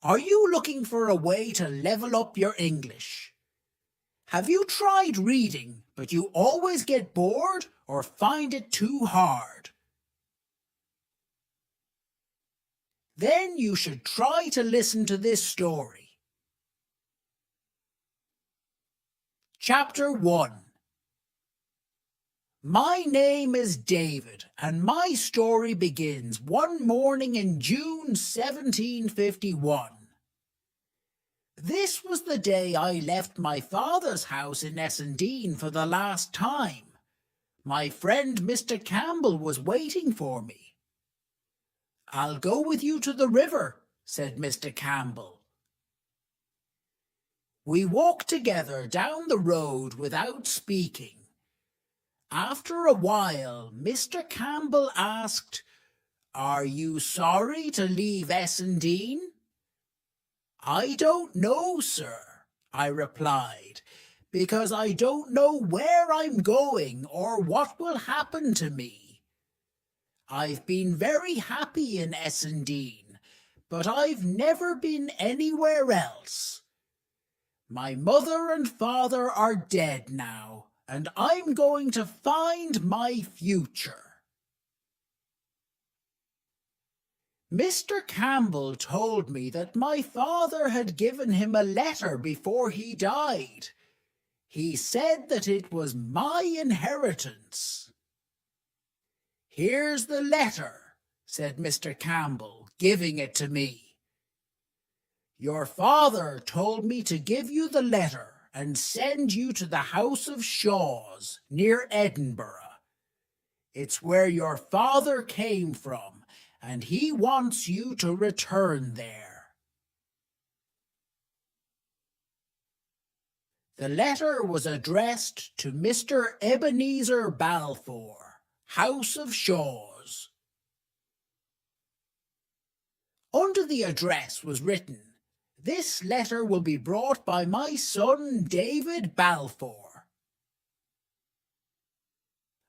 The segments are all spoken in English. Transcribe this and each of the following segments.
Are you looking for a way to level up your English? Have you tried reading, but you always get bored or find it too hard? Then you should try to listen to this story. Chapter 1. My name is David, and my story begins one morning in June 1751. This was the day I left my father's house in Essendine for the last time. My friend Mr. Campbell was waiting for me. "I'll go with you to the river," said Mr. Campbell. We walked together down the road without speaking. After a while, Mr. Campbell asked, "Are you sorry to leave Essendine?" "I don't know, sir," I replied, "because I don't know where I'm going or what will happen to me. I've been very happy in Essendine, but I've never been anywhere else. My mother and father are dead now, and I'm going to find my future." Mr. Campbell told me that my father had given him a letter before he died. He said that it was my inheritance. "Here's the letter," said Mr. Campbell, giving it to me. "Your father told me to give you the letter and send you to the house of Shaws, near Edinburgh. It's where your father came from, and he wants you to return there." The letter was addressed to Mr. Ebenezer Balfour, House of Shaws. Under the address was written, "This letter will be brought by my son David Balfour."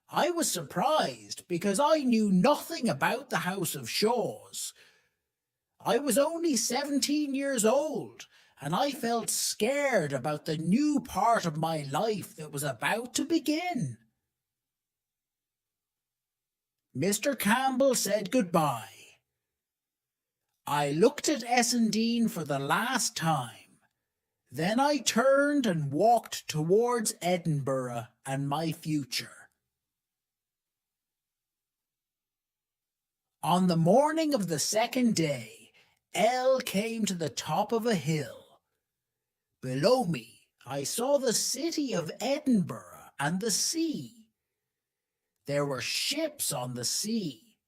I was surprised because I knew nothing about the House of Shaws. I was only 17 years old, and I felt scared about the new part of my life that was about to begin. Mr. Campbell said goodbye. I looked at Essendine for the last time. Then I turned and walked towards Edinburgh and my future. On the morning of the second day, L came to the top of a hill. Below me, I saw the city of Edinburgh and the sea. There were ships on the sea.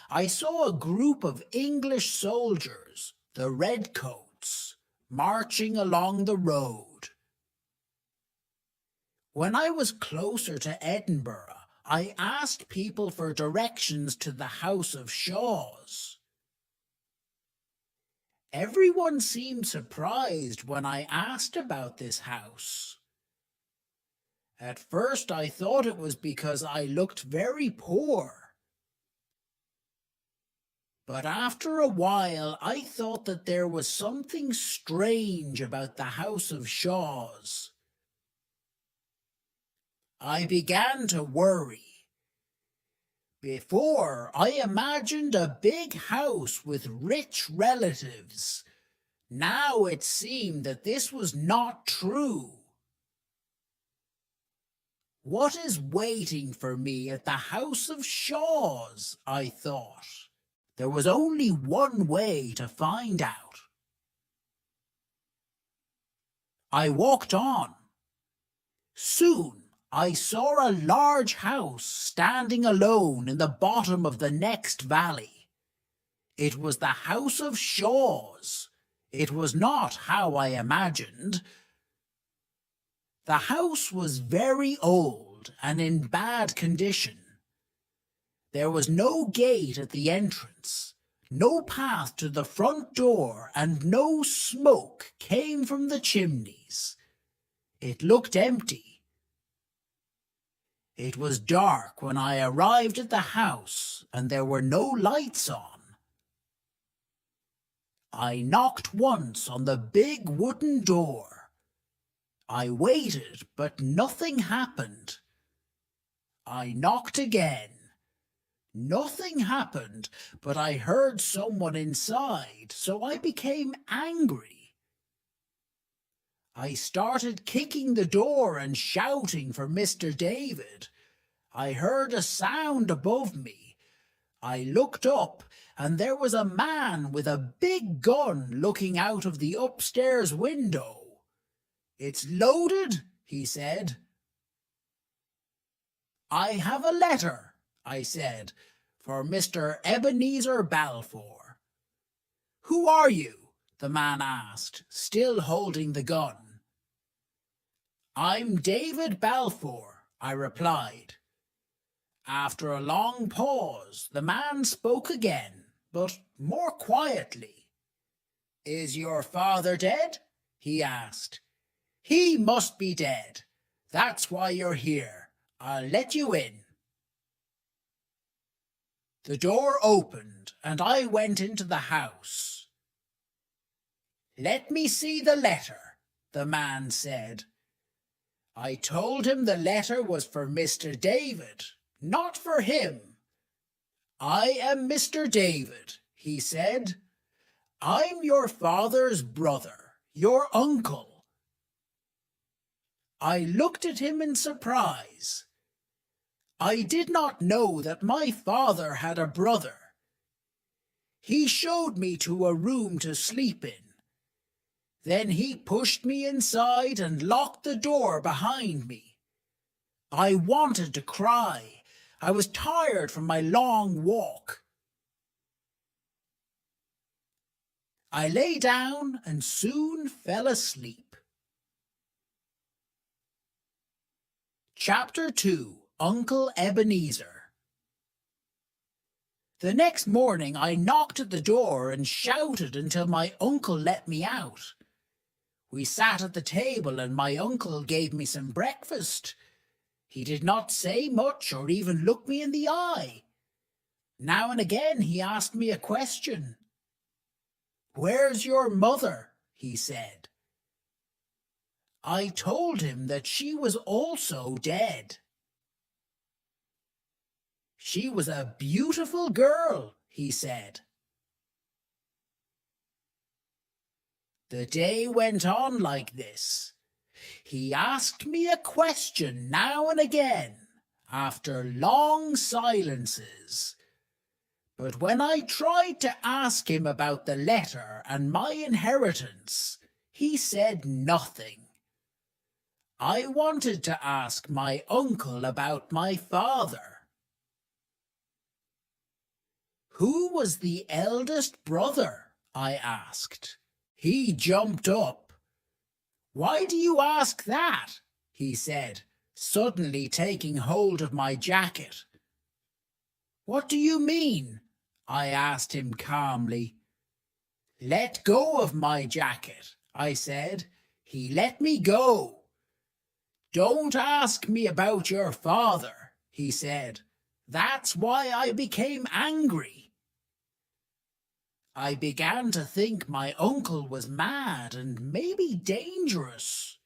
I saw a group of English soldiers, the redcoats, marching along the road. When I was closer to Edinburgh, I asked people for directions to the House of Shaws. Everyone seemed surprised when I asked about this house. At first I thought it was because I looked very poor. But after a while I thought that there was something strange about the House of Shaws. I began to worry. Before, I imagined a big house with rich relatives. Now it seemed that this was not true. What is waiting for me at the House of Shaws? I thought. There was only one way to find out. I walked on. Soon I saw a large house standing alone in the bottom of the next valley. It was the House of Shaws. It was not how I imagined. The house was very old and in bad condition. There was no gate at the entrance, no path to the front door, and no smoke came from the chimneys. It looked empty. It was dark when I arrived at the house, and there were no lights on. I knocked once on the big wooden door. I waited, but nothing happened. I knocked again. Nothing happened, but I heard someone inside, so I became angry. I started kicking the door and shouting for Mr. David. I heard a sound above me. I looked up, and there was a man with a big gun looking out of the upstairs window. "It's loaded," he said. "I have a letter," I said, "for Mr. Ebenezer Balfour." "Who are you?" the man asked, still holding the gun. "I'm David Balfour," I replied. After a long pause, the man spoke again, but more quietly. "Is your father dead?" he asked. "He must be dead. That's why you're here. I'll let you in." The door opened, and I went into the house. "Let me see the letter," the man said. I told him the letter was for Mr. David, not for him. "I am Mr. David," he said. "I'm your father's brother, your uncle." I looked at him in surprise. I did not know that my father had a brother. He showed me to a room to sleep in. Then he pushed me inside and locked the door behind me. I wanted to cry. I was tired from my long walk. I lay down and soon fell asleep. Chapter 2. Uncle Ebenezer. The next morning I knocked at the door and shouted until my uncle let me out. We sat at the table and my uncle gave me some breakfast. He did not say much or even look me in the eye. Now and again he asked me a question. "Where's your mother?" he said. I told him that she was also dead. "She was a beautiful girl," he said. The day went on like this. He asked me a question now and again, after long silences. But when I tried to ask him about the letter and my inheritance, he said nothing. I wanted to ask my uncle about my father. "Who was the eldest brother?" I asked. He jumped up. "Why do you ask that?" he said, suddenly taking hold of my jacket. "What do you mean?" I asked him calmly. "Let go of my jacket," I said. He let me go. "Don't ask me about your father," he said. "That's why I became angry." I began to think my uncle was mad and maybe dangerous.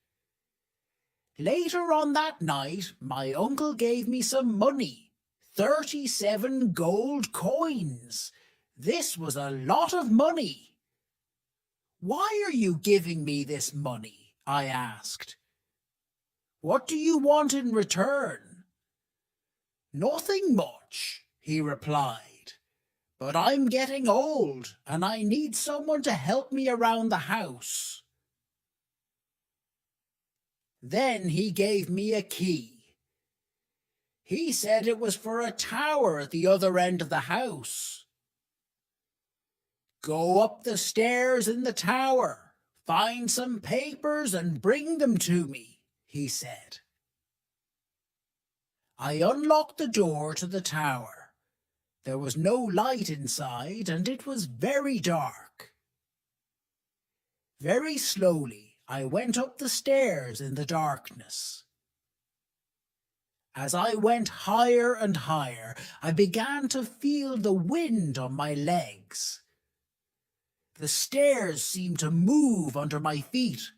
Later on that night, my uncle gave me some money, 37 gold coins. This was a lot of money. "Why are you giving me this money?" I asked. "What do you want in return?" "Nothing much," he replied. "But I'm getting old, and I need someone to help me around the house." Then he gave me a key. He said it was for a tower at the other end of the house. "Go up the stairs in the tower, find some papers and bring them to me," he said. I unlocked the door to the tower. There was no light inside, and it was very dark. Very slowly, I went up the stairs in the darkness. As I went higher and higher, I began to feel the wind on my legs. The stairs seemed to move under my feet.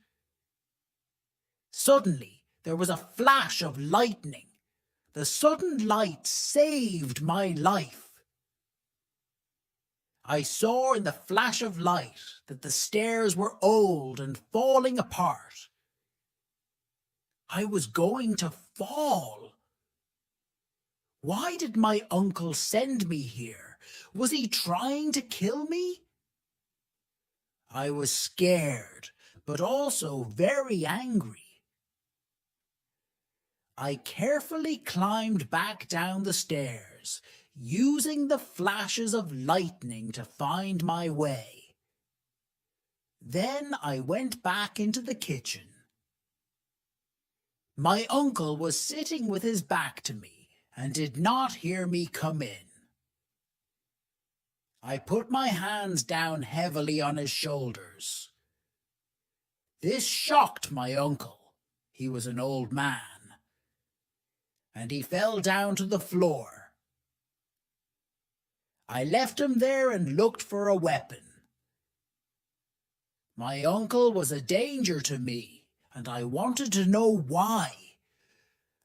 Suddenly, there was a flash of lightning. The sudden light saved my life. I saw in the flash of light that the stairs were old and falling apart. I was going to fall. Why did my uncle send me here? Was he trying to kill me? I was scared, but also very angry. I carefully climbed back down the stairs, using the flashes of lightning to find my way. Then I went back into the kitchen. My uncle was sitting with his back to me and did not hear me come in. I put my hands down heavily on his shoulders. This shocked my uncle. He was an old man. And he fell down to the floor. I left him there and looked for a weapon. My uncle was a danger to me, and I wanted to know why.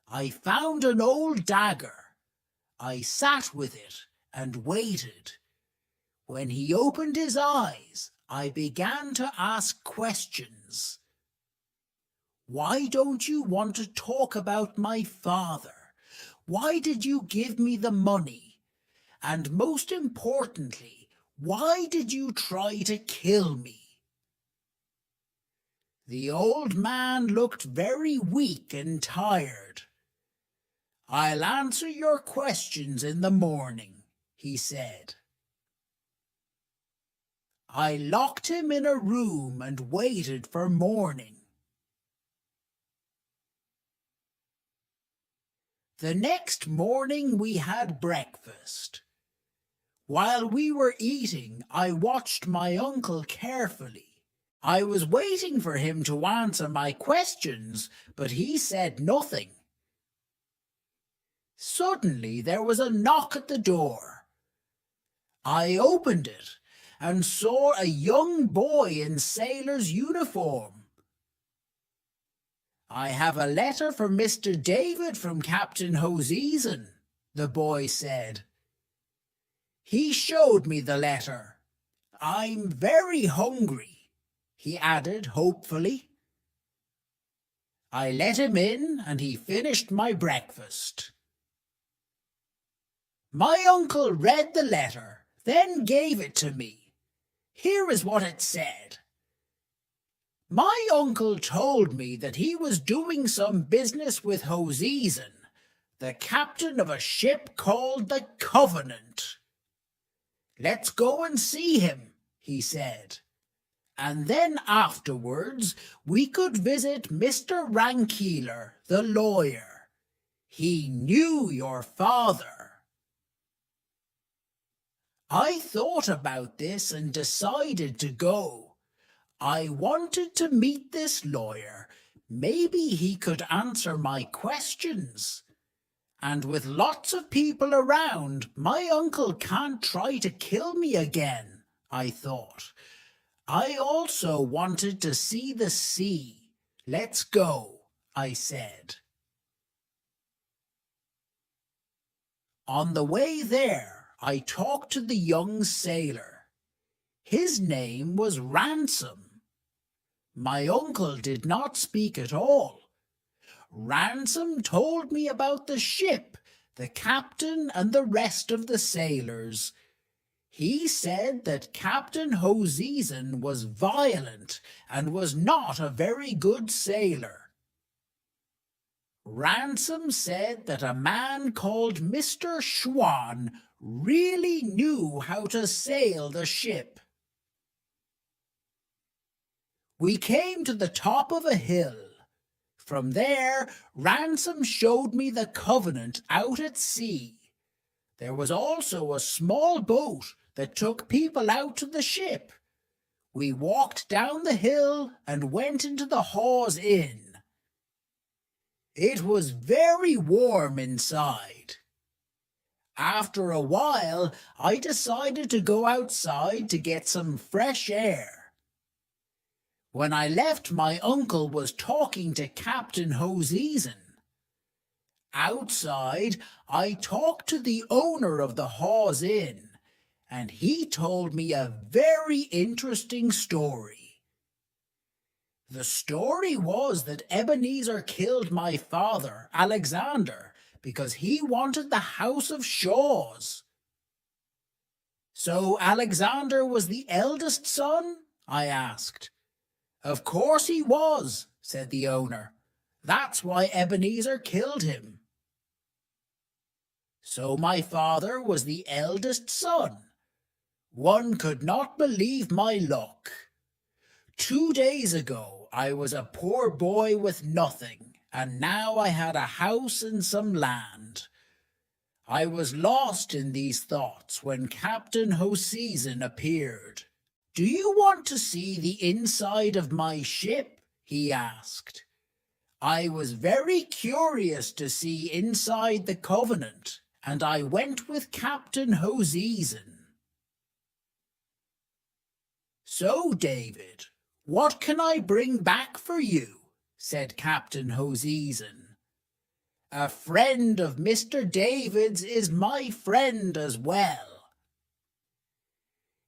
I found an old dagger. I sat with it and waited. When he opened his eyes, I began to ask questions. Why don't you want to talk about my father? Why did you give me the money? And most importantly, why did you try to kill me? The old man looked very weak and tired. I'll answer your questions in the morning, he said. I locked him in a room and waited for morning. The next morning we had breakfast. While we were eating, I watched my uncle carefully. I was waiting for him to answer my questions, but he said nothing. Suddenly there was a knock at the door. I opened it and saw a young boy in sailor's uniform. I have a letter for Mr. David from Captain Hoseason, the boy said. He showed me the letter. I'm very hungry, he added hopefully. I let him in and he finished my breakfast. My uncle read the letter, then gave it to me. Here is what it said. My uncle told me that he was doing some business with Hoseason, the captain of a ship called the Covenant. Let's go and see him, he said, and then afterwards we could visit Mr. Rankeeler, the lawyer. He knew your father. I thought about this and decided to go. I wanted to meet this lawyer. Maybe he could answer my questions. And with lots of people around, my uncle can't try to kill me again, I thought. I also wanted to see the sea. Let's go, I said. On the way there, I talked to the young sailor. His name was Ransom. My uncle did not speak at all. Ransom told me about the ship, the captain, and the rest of the sailors. He said that Captain Hoseason was violent and was not a very good sailor. Ransom said that a man called Mr. Schwan really knew how to sail the ship. We came to the top of a hill. From there, Ransom showed me the Covenant out at sea. There was also a small boat that took people out to the ship. We walked down the hill and went into the Hawes Inn. It was very warm inside. After a while, I decided to go outside to get some fresh air. When I left, my uncle was talking to Captain Hoseason. Outside, I talked to the owner of the Hawes Inn, and he told me a very interesting story. The story was that Ebenezer killed my father, Alexander, because he wanted the house of Shaws. So Alexander was the eldest son? I asked. Of course he was, said the owner. That's why Ebenezer killed him. So my father was the eldest son. One could not believe my luck. 2 days ago I was a poor boy with nothing, and now I had a house and some land. I was lost in these thoughts when Captain Hoseason appeared. Do you want to see the inside of my ship? He asked. I was very curious to see inside the Covenant, and I went with Captain Hoseason. So, David, what can I bring back for you? Said Captain Hoseason. A friend of Mr. David's is my friend as well.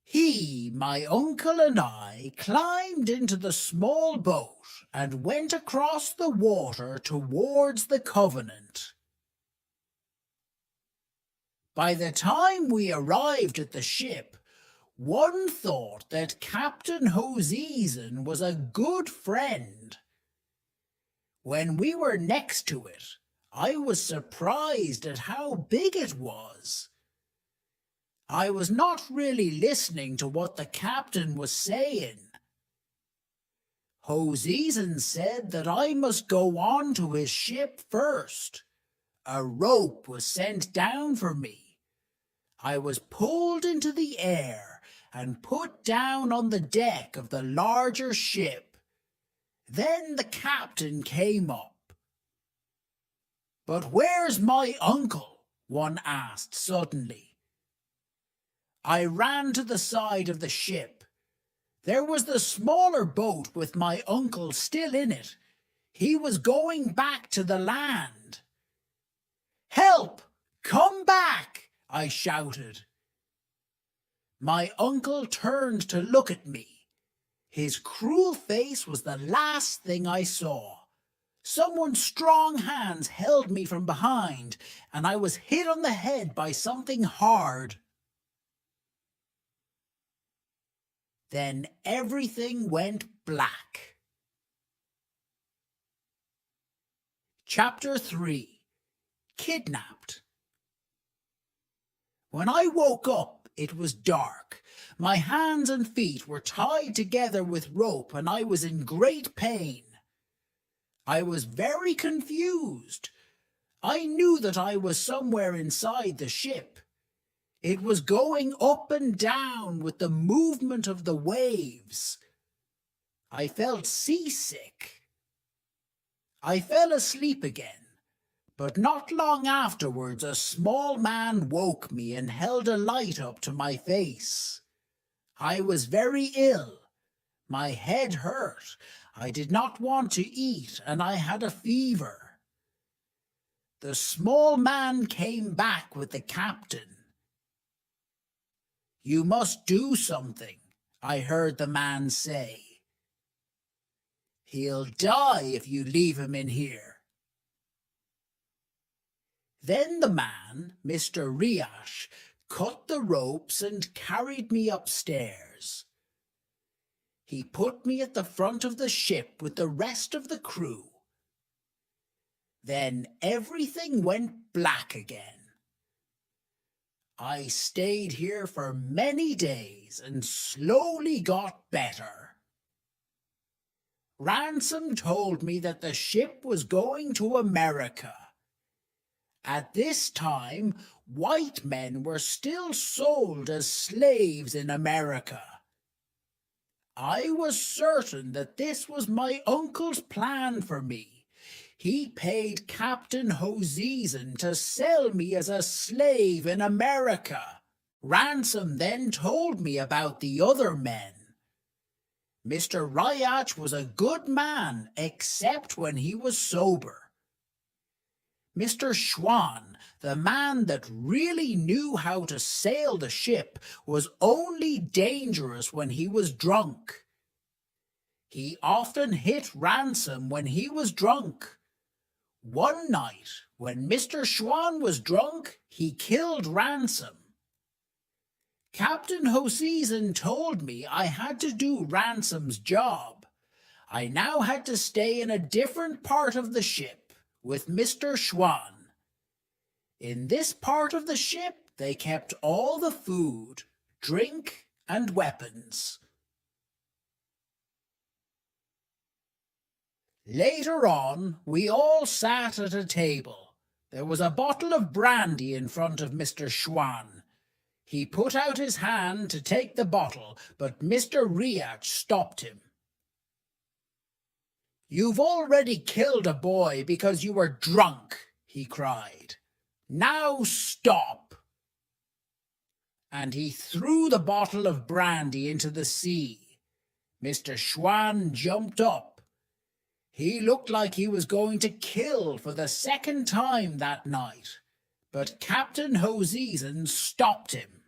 He, my uncle, and I climbed into the small boat and went across the water towards the Covenant. By the time we arrived at the ship, one thought that Captain Hoseason was a good friend. When we were next to it, I was surprised at how big it was. I was not really listening to what the captain was saying. Hoseason said that I must go on to his ship first. A rope was sent down for me. I was pulled into the air and put down on the deck of the larger ship. Then the captain came up. But where's my uncle? One asked suddenly. I ran to the side of the ship. There was the smaller boat with my uncle still in it. He was going back to the land. Help! Come back! I shouted. My uncle turned to look at me. His cruel face was the last thing I saw. Someone's strong hands held me from behind, and I was hit on the head by something hard. Then everything went black. Chapter 3. Kidnapped. When I woke up, it was dark. My hands and feet were tied together with rope, and I was in great pain. I was very confused. I knew that I was somewhere inside the ship. It was going up and down with the movement of the waves. I felt seasick. I fell asleep again, but not long afterwards a small man woke me and held a light up to my face. I was very ill. My head hurt. I did not want to eat, and I had a fever. The small man came back with the captain. You must do something, I heard the man say. He'll die if you leave him in here. Then the man, Mr. Riash, cut the ropes and carried me upstairs. He put me at the front of the ship with the rest of the crew. Then everything went black again. I stayed here for many days and slowly got better. Ransom told me that the ship was going to America. At this time, white men were still sold as slaves in America. I was certain that this was my uncle's plan for me. he paid Captain Hoseason to sell me as a slave in America. Ransom then told me about the other men. Mr. Ryach was a good man, except when he was sober. Mr. Schwan, the man that really knew how to sail the ship, was only dangerous when he was drunk. He often hit Ransom when he was drunk. One night, when Mr. Schwan was drunk, he killed Ransom. Captain Hoseason told me I had to do Ransom's job. I now had to stay in a different part of the ship with Mr. Schwan. In this part of the ship they kept all the food, drink, and weapons. Later on, we all sat at a table. There was a bottle of brandy in front of Mr. Schwan. He put out his hand to take the bottle, but Mr. Ryach stopped him. "You've already killed a boy because you were drunk," he cried. "Now stop!" And he threw the bottle of brandy into the sea. Mr. Schwan jumped up. He looked like he was going to kill for the second time that night, but Captain Hoseason stopped him.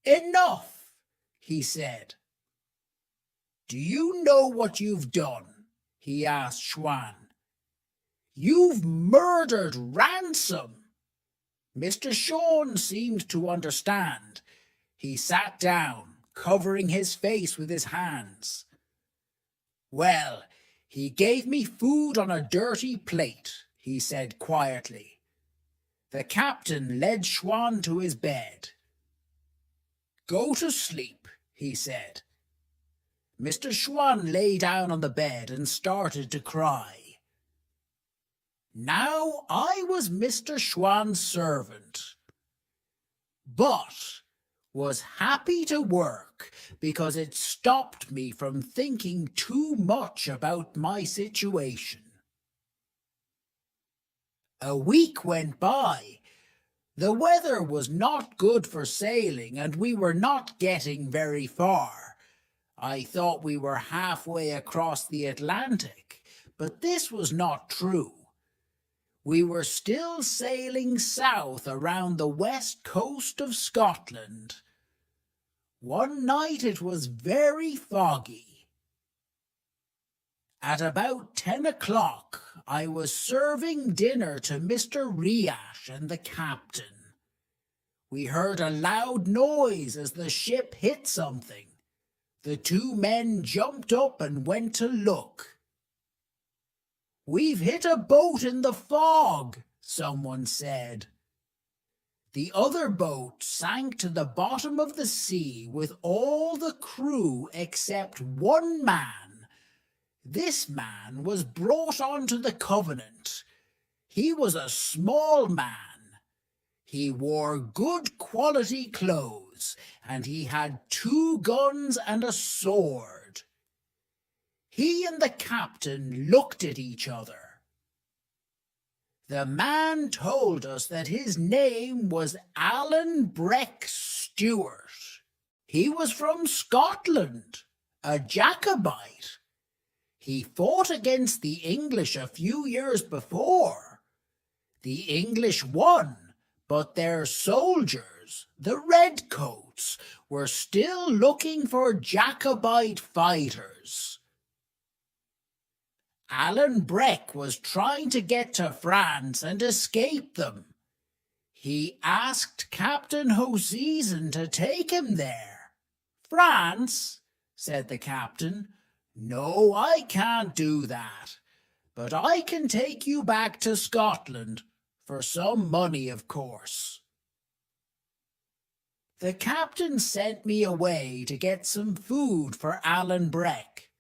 "Enough," he said. "Do you know what you've done?" he asked Schwan. "You've murdered Ransom." Mr. Schwan seemed to understand. He sat down, covering his face with his hands. "Well, he gave me food on a dirty plate," he said quietly. The captain led Schwan to his bed. "Go to sleep," he said. Mr. Schwan lay down on the bed and started to cry. Now I was Mr. Schwan's servant, but was happy to work because it stopped me from thinking too much about my situation. A week went by. The weather was not good for sailing, and we were not getting very far. I thought we were halfway across the Atlantic, but this was not true. We were still sailing south around the west coast of Scotland. One night it was very foggy. At about 10 o'clock, I was serving dinner to Mr. Ryach and the captain. We heard a loud noise as the ship hit something. The two men jumped up and went to look. "We've hit a boat in the fog," someone said. The other boat sank to the bottom of the sea with all the crew except one man. This man was brought onto the Covenant. He was a small man. He wore good quality clothes, and he had 2 guns and a sword. He and the captain looked at each other. The man told us that his name was Alan Breck Stewart. He was from Scotland, a Jacobite. He fought against the English a few years before. The English won, but their soldiers, the redcoats, were still looking for Jacobite fighters. Alan Breck was trying to get to France and escape them. He asked Captain Hoseason to take him there. "France?" said the captain. "No, I can't do that, but I can take you back to Scotland, for some money, of course." The captain sent me away to get some food for Alan Breck.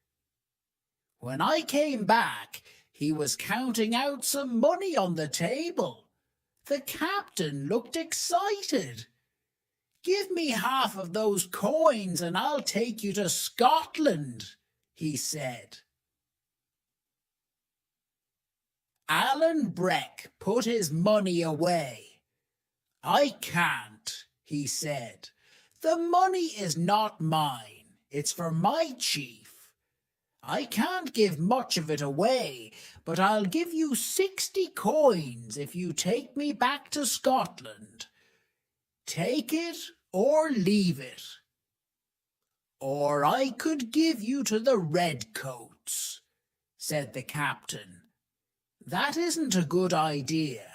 When I came back, he was counting out some money on the table. The captain looked excited. "Give me half of those coins and I'll take you to Scotland," he said. Alan Breck put his money away. I can't, he said. The money is not mine. It's for my chief. I can't give much of it away, but I'll give you 60 coins if you take me back to Scotland. Take it or leave it. Or I could give you to the redcoats, said the captain. That isn't a good idea.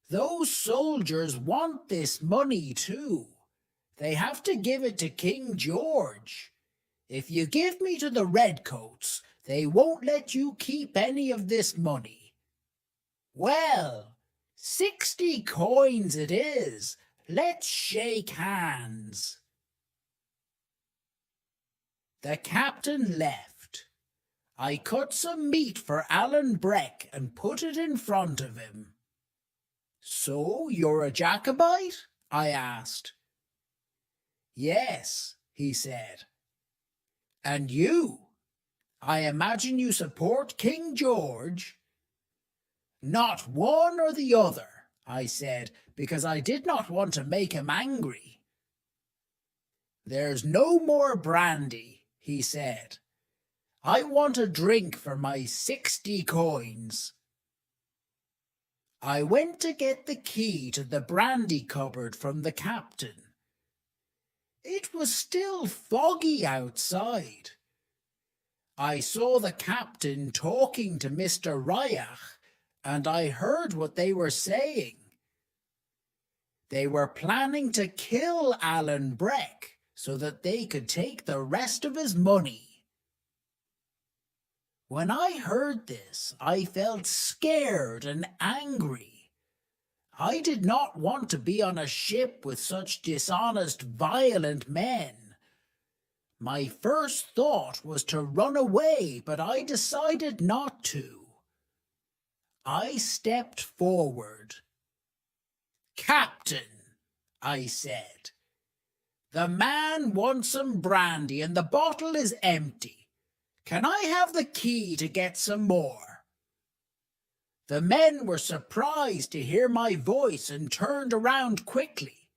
Those soldiers want this money too. They have to give it to King George. If you give me to the redcoats, they won't let you keep any of this money. Well, 60 coins it is. Let's shake hands. The captain left. I cut some meat for Alan Breck and put it in front of him. So you're a Jacobite? I asked. Yes, he said. And you? I imagine you support King George? Not one or the other, I said, because I did not want to make him angry. There's no more brandy, he said. I want a drink for my 60 coins. I went to get the key to the brandy cupboard from the captain. It was still foggy outside. I saw the captain talking to Mr. Ryach, and I heard what they were saying. They were planning to kill Alan Breck so that they could take the rest of his money. When I heard this, I felt scared and angry. I did not want to be on a ship with such dishonest, violent men. My first thought was to run away, but I decided not to. I stepped forward. Captain, I said, the man wants some brandy and the bottle is empty. Can I have the key to get some more? The men were surprised to hear my voice and turned around quickly.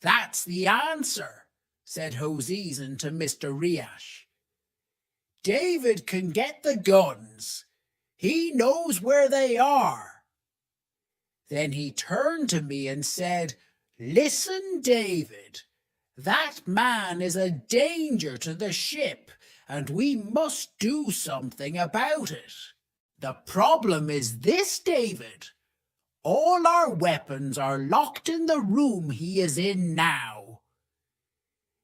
That's the answer, said Hoseason to Mr. Riash. David can get the guns. He knows where they are. Then he turned to me and said, Listen, David, that man is a danger to the ship, and we must do something about it. The problem is this, David. All our weapons are locked in the room he is in now.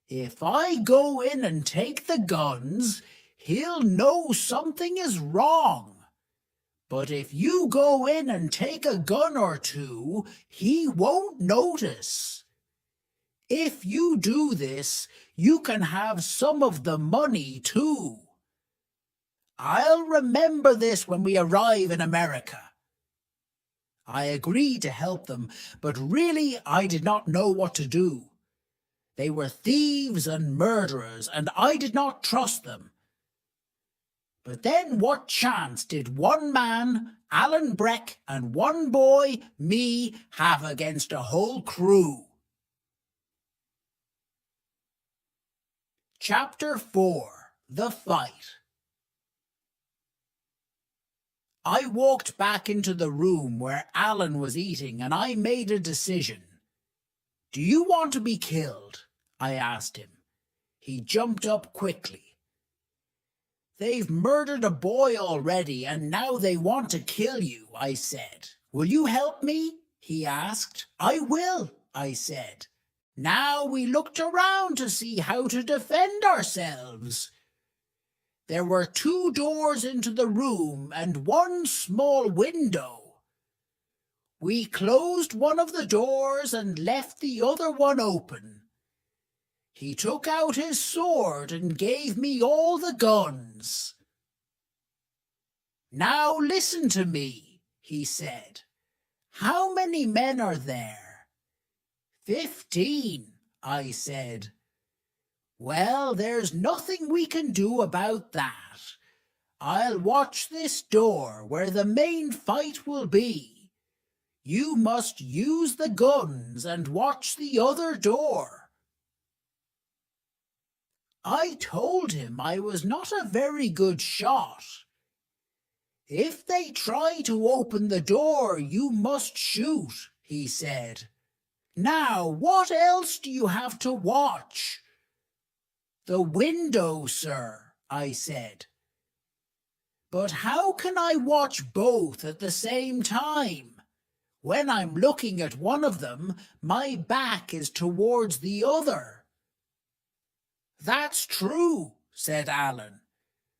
If I go in and take the guns, he'll know something is wrong. But if you go in and take a gun or two, he won't notice. If you do this, you can have some of the money too. I'll remember this when we arrive in America. I agreed to help them, but really I did not know what to do. They were thieves and murderers, and I did not trust them. But then what chance did one man, Alan Breck, and one boy, me, have against a whole crew? Chapter 4. The Fight. I walked back into the room where Alan was eating, and I made a decision. Do you want to be killed? I asked him. He jumped up quickly. They've murdered a boy already, and now they want to kill you, I said. Will you help me? He asked. I will, I said. Now we looked around to see how to defend ourselves. There were 2 doors into the room and 1 small window. We closed one of the doors and left the other one open. He took out his sword and gave me all the guns. Now listen to me, he said. How many men are there? 15, I said. Well, there's nothing we can do about that. I'll watch this door where the main fight will be. You must use the guns and watch the other door." I told him I was not a very good shot. "If they try to open the door, you must shoot," he said. "Now, what else do you have to watch?" "The window, sir," I said. "But how can I watch both at the same time? When I'm looking at one of them, my back is towards the other." "That's true," said Alan.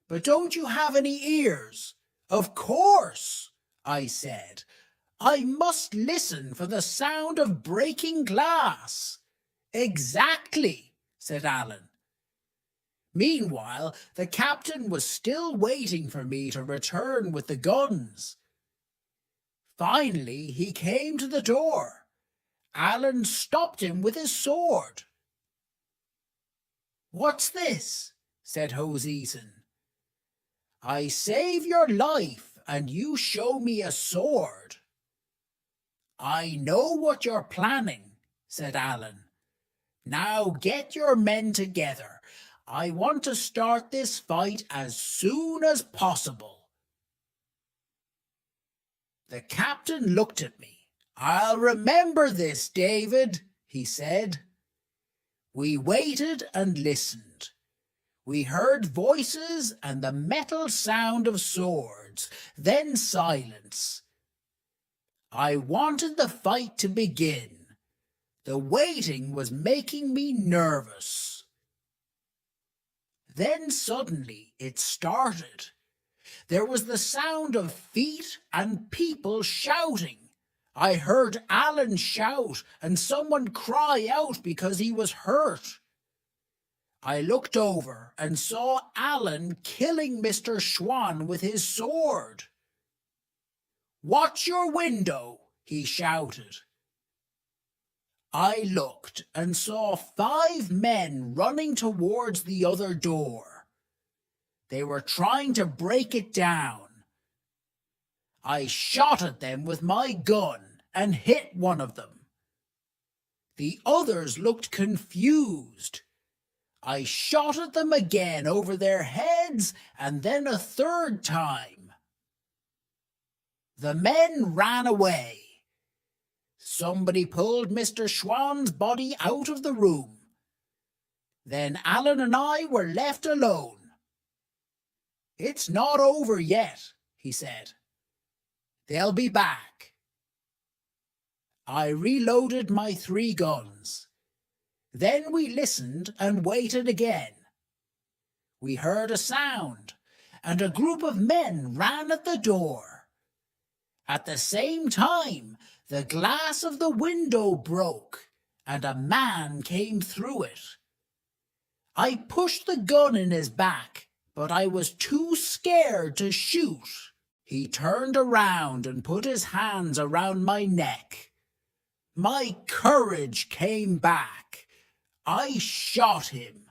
"But don't you have any ears?" "Of course," I said. "I must listen for the sound of breaking glass." "Exactly," said Alan. Meanwhile, the captain was still waiting for me to return with the guns. Finally, he came to the door. Alan stopped him with his sword. "What's this?" said Hoseason. "I save your life, and you show me a sword." "I know what you're planning," said Alan. "Now get your men together. I want to start this fight as soon as possible." The captain looked at me. "I'll remember this, David," he said. We waited and listened. We heard voices and the metal sound of swords, then silence. I wanted the fight to begin. The waiting was making me nervous. Then suddenly it started. There was the sound of feet and people shouting. I heard Alan shout and someone cry out because he was hurt. I looked over and saw Alan killing Mr. Schwan with his sword. "Watch your window," he shouted. I looked and saw 5 men running towards the other door. They were trying to break it down. I shot at them with my gun and hit one of them. The others looked confused. I shot at them again over their heads and then a third time. The men ran away. Somebody pulled Mr. Schwan's body out of the room. Then Alan and I were left alone. "It's not over yet," he said. "They'll be back." I reloaded my 3 guns. Then we listened and waited again. We heard a sound, and a group of men ran at the door. At the same time, the glass of the window broke, and a man came through it. I pushed the gun in his back, but I was too scared to shoot. He turned around and put his hands around my neck. My courage came back. I shot him.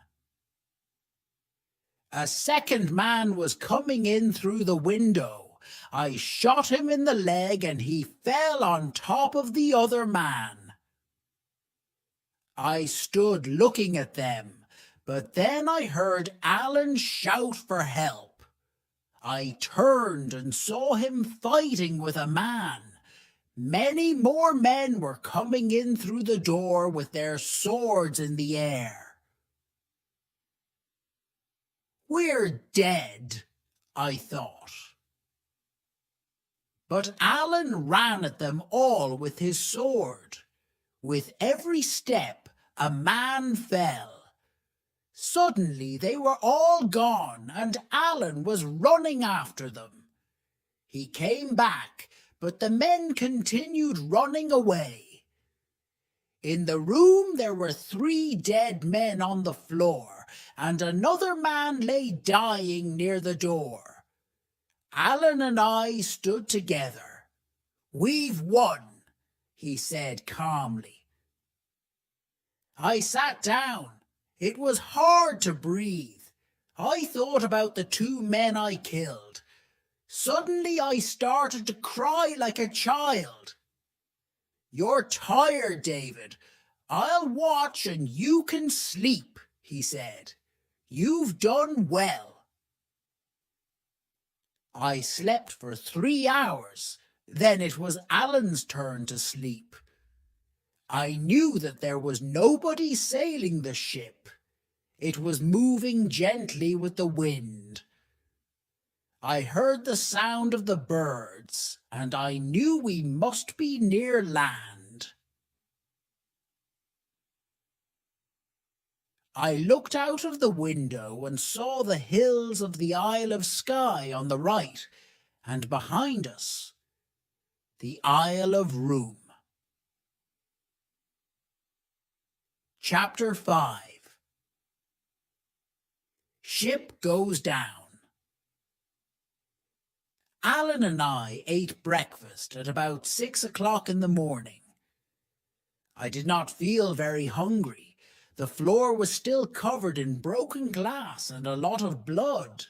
A second man was coming in through the window. I shot him in the leg and he fell on top of the other man. I stood looking at them, but then I heard Alan shout for help. I turned and saw him fighting with a man. Many more men were coming in through the door with their swords in the air. "We're dead," I thought. But Alan ran at them all with his sword. With every step, a man fell. Suddenly they were all gone, and Alan was running after them. He came back, but the men continued running away. In the room there were 3 dead men on the floor, and another man lay dying near the door. Alan and I stood together. "We've won," he said calmly. I sat down. It was hard to breathe. I thought about the 2 men I killed. Suddenly I started to cry like a child. You're tired, David. I'll watch and you can sleep, he said. You've done well. I slept for 3 hours. Then it was Alan's turn to sleep. I knew that there was nobody sailing the ship. It was moving gently with the wind. I heard the sound of the birds, and I knew we must be near land. I looked out of the window and saw the hills of the Isle of Skye on the right, and behind us, the Isle of Room. Chapter 5. Ship goes down. Alan and I ate breakfast at about 6 o'clock in the morning. I did not feel very hungry. The floor was still covered in broken glass and a lot of blood.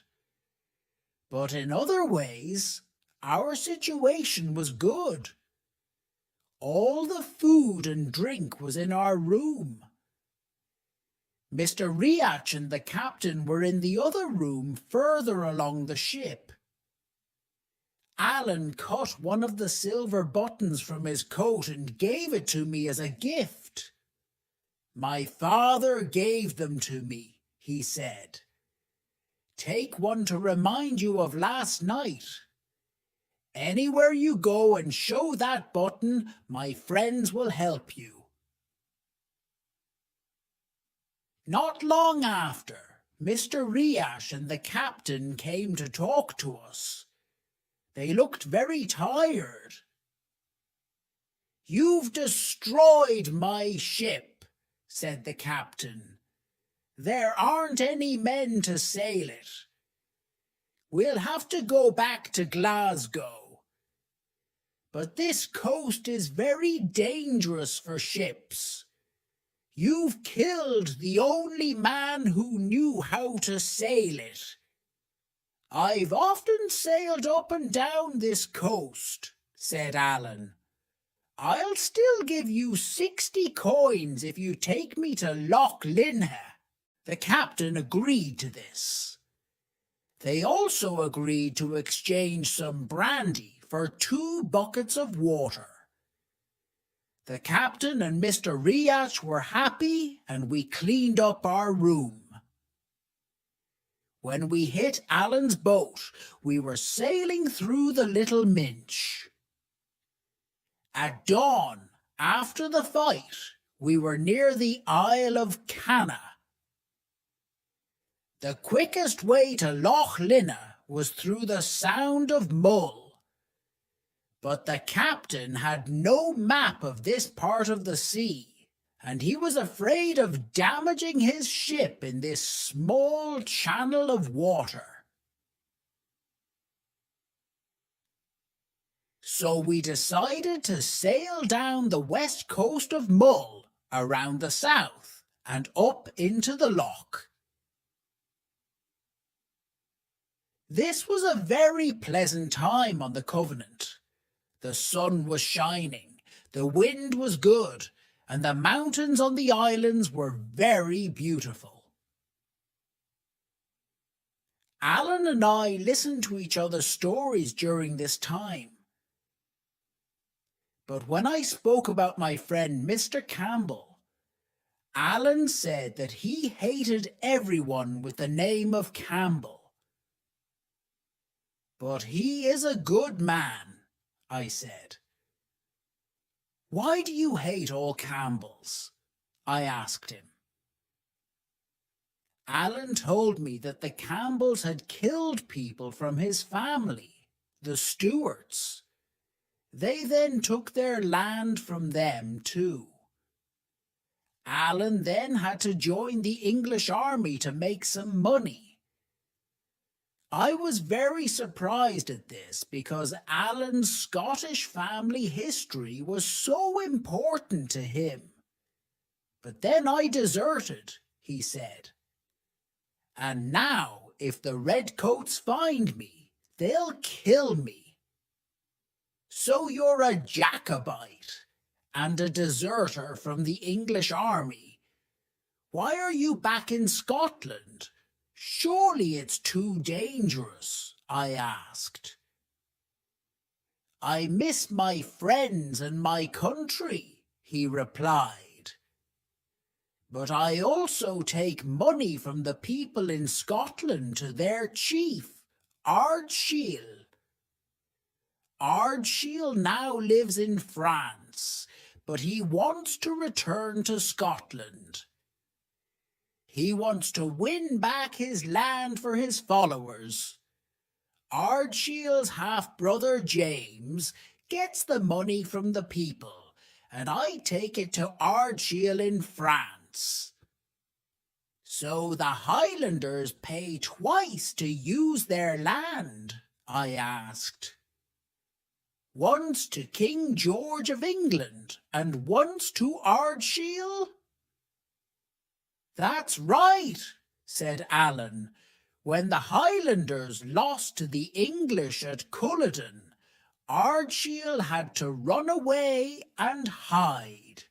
But in other ways, our situation was good. All the food and drink was in our room. Mr. Riach and the captain were in the other room further along the ship. Alan cut one of the silver buttons from his coat and gave it to me as a gift. My father gave them to me, he said. Take one to remind you of last night. Anywhere you go and show that button, my friends will help you. Not long after, Mr. Riach and the captain came to talk to us. They looked very tired. You've destroyed my ship, said the captain. There aren't any men to sail it. We'll have to go back to Glasgow. But this coast is very dangerous for ships. You've killed the only man who knew how to sail it. I've often sailed up and down this coast, said Alan. I'll still give you 60 coins if you take me to Loch Linha. The captain agreed to this. They also agreed to exchange some brandy for 2 buckets of water. The captain and Mr. Riach were happy, and we cleaned up our room. When we hit Alan's boat, we were sailing through the Little Minch. At dawn, after the fight, we were near the Isle of Canna. The quickest way to Loch Linha was through the Sound of Mull. But the captain had no map of this part of the sea, and he was afraid of damaging his ship in this small channel of water. So we decided to sail down the west coast of Mull, around the south, and up into the loch. This was a very pleasant time on the Covenant. The sun was shining, the wind was good, and the mountains on the islands were very beautiful. Alan and I listened to each other's stories during this time. But when I spoke about my friend Mr. Campbell, Alan said that he hated everyone with the name of Campbell. But he is a good man, I said. Why do you hate all Campbells? I asked him. Alan told me that the Campbells had killed people from his family, the Stuarts. They then took their land from them too. Alan then had to join the English army to make some money. I was very surprised at this because Alan's Scottish family history was so important to him. But then I deserted, he said. And now, if the redcoats find me, they'll kill me. So you're a Jacobite and a deserter from the English army. Why are you back in Scotland? Surely it's too dangerous, I asked. I miss my friends and my country, he replied. But I also take money from the people in Scotland to their chief, Ardshiel. Ardshiel now lives in France, but he wants to return to Scotland. He wants to win back his land for his followers. Ardshiel's half-brother James gets the money from the people, and I take it to Ardshiel in France. So the Highlanders pay twice to use their land, I asked. Once to King George of England, and once to Ardshiel? That's right, said Alan. When the Highlanders lost to the English at Culloden, Ardshiel had to run away and hide.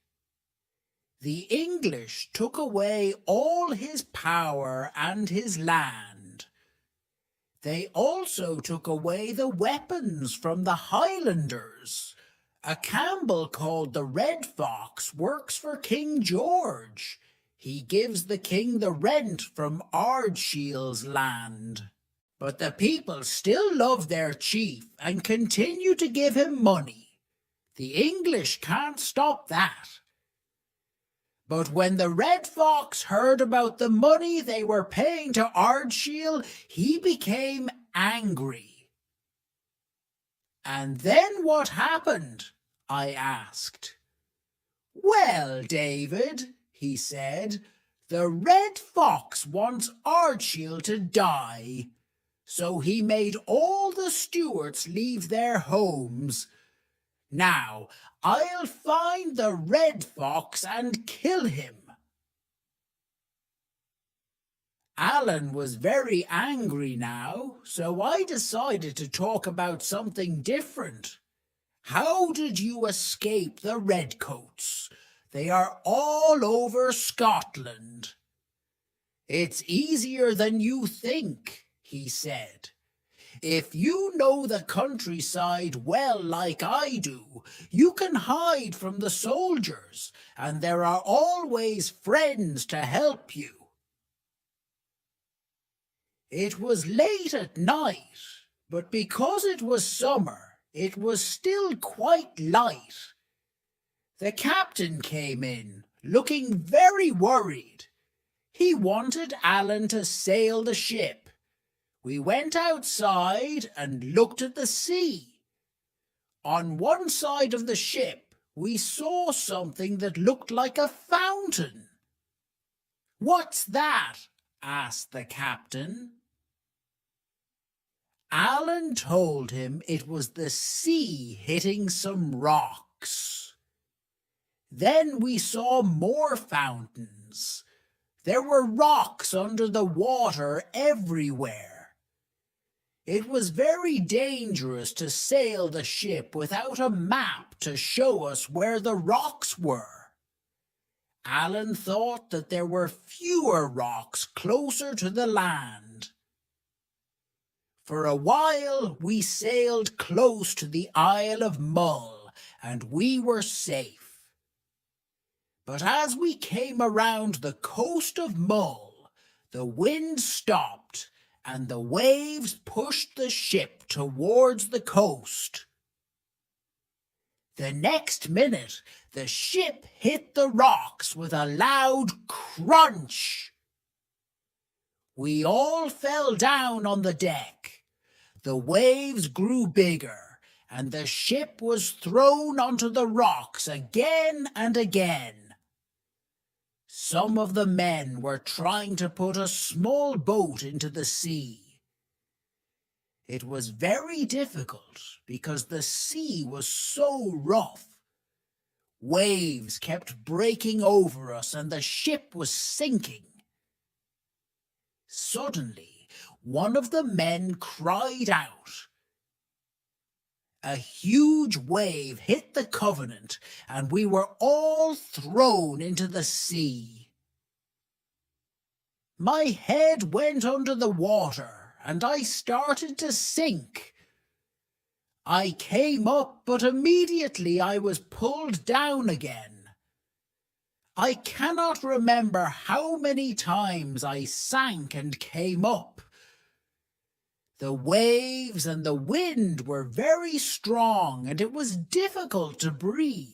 The English took away all his power and his land. They also took away the weapons from the Highlanders. A Campbell called the Red Fox works for King George. He gives the king the rent from Ardshiel's land. But the people still love their chief and continue to give him money. The English can't stop that. But when the Red Fox heard about the money they were paying to Ardshiel, he became angry. And then what happened? I asked. Well, David, he said, the Red Fox wants Ardshiel to die. So he made all the Stuarts leave their homes. Now, I'll find the Red Fox and kill him. Alan was very angry now, so I decided to talk about something different. How did you escape the Redcoats? They are all over Scotland. It's easier than you think, he said. If you know the countryside well like I do, you can hide from the soldiers, and there are always friends to help you. It was late at night, but because it was summer, it was still quite light. The captain came in, looking very worried. He wanted Alan to sail the ship. We went outside and looked at the sea. On one side of the ship, we saw something that looked like a fountain. What's that? Asked the captain. Alan told him it was the sea hitting some rocks. Then we saw more fountains. There were rocks under the water everywhere. It was very dangerous to sail the ship without a map to show us where the rocks were. Alan thought that there were fewer rocks closer to the land. For a while we sailed close to the Isle of Mull, and we were safe. But as we came around the coast of Mull, the wind stopped, and the waves pushed the ship towards the coast. The next minute, the ship hit the rocks with a loud crunch. We all fell down on the deck. The waves grew bigger, and the ship was thrown onto the rocks again and again. Some of the men were trying to put a small boat into the sea. It was very difficult because the sea was so rough. Waves kept breaking over us and the ship was sinking. Suddenly, one of the men cried out. A huge wave hit the Covenant, and we were all thrown into the sea. My head went under the water, and I started to sink. I came up, but immediately I was pulled down again. I cannot remember how many times I sank and came up. The waves and the wind were very strong, and it was difficult to breathe.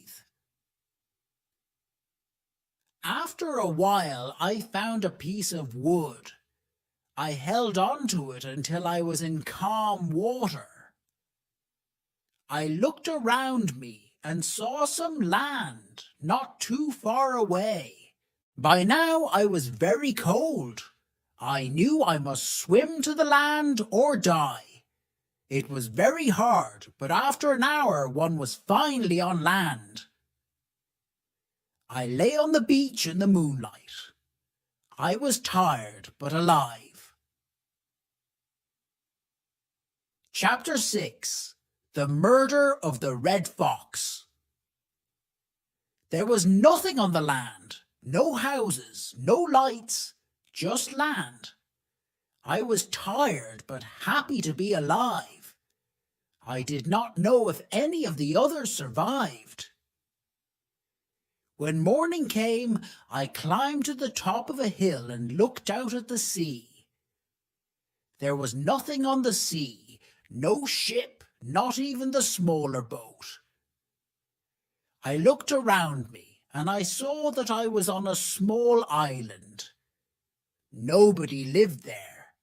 After a while, I found a piece of wood. I held on to it until I was in calm water. I looked around me and saw some land not too far away. By now I was very cold. I knew I must swim to the land or die. It was very hard, but after an hour one was finally on land. I lay on the beach in the moonlight. I was tired but alive. Chapter 6. The Murder of the Red Fox. There was nothing on the land, no houses, no lights, just land. I was tired but happy to be alive. I did not know if any of the others survived. When morning came, I climbed to the top of a hill and looked out at the sea. There was nothing on the sea, no ship, not even the smaller boat. I looked around me, and I saw that I was on a small island. Nobody lived there.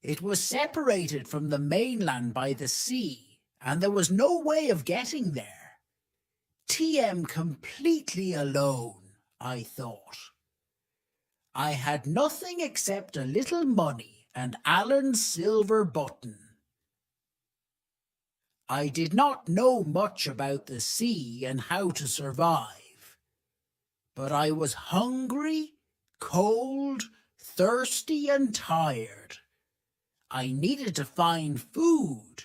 It was separated from the mainland by the sea, and there was no way of getting there. TM completely alone, I thought. I had nothing except a little money and Alan's silver button. I did not know much about the sea and how to survive, but I was hungry, cold, thirsty, and tired. I needed to find food.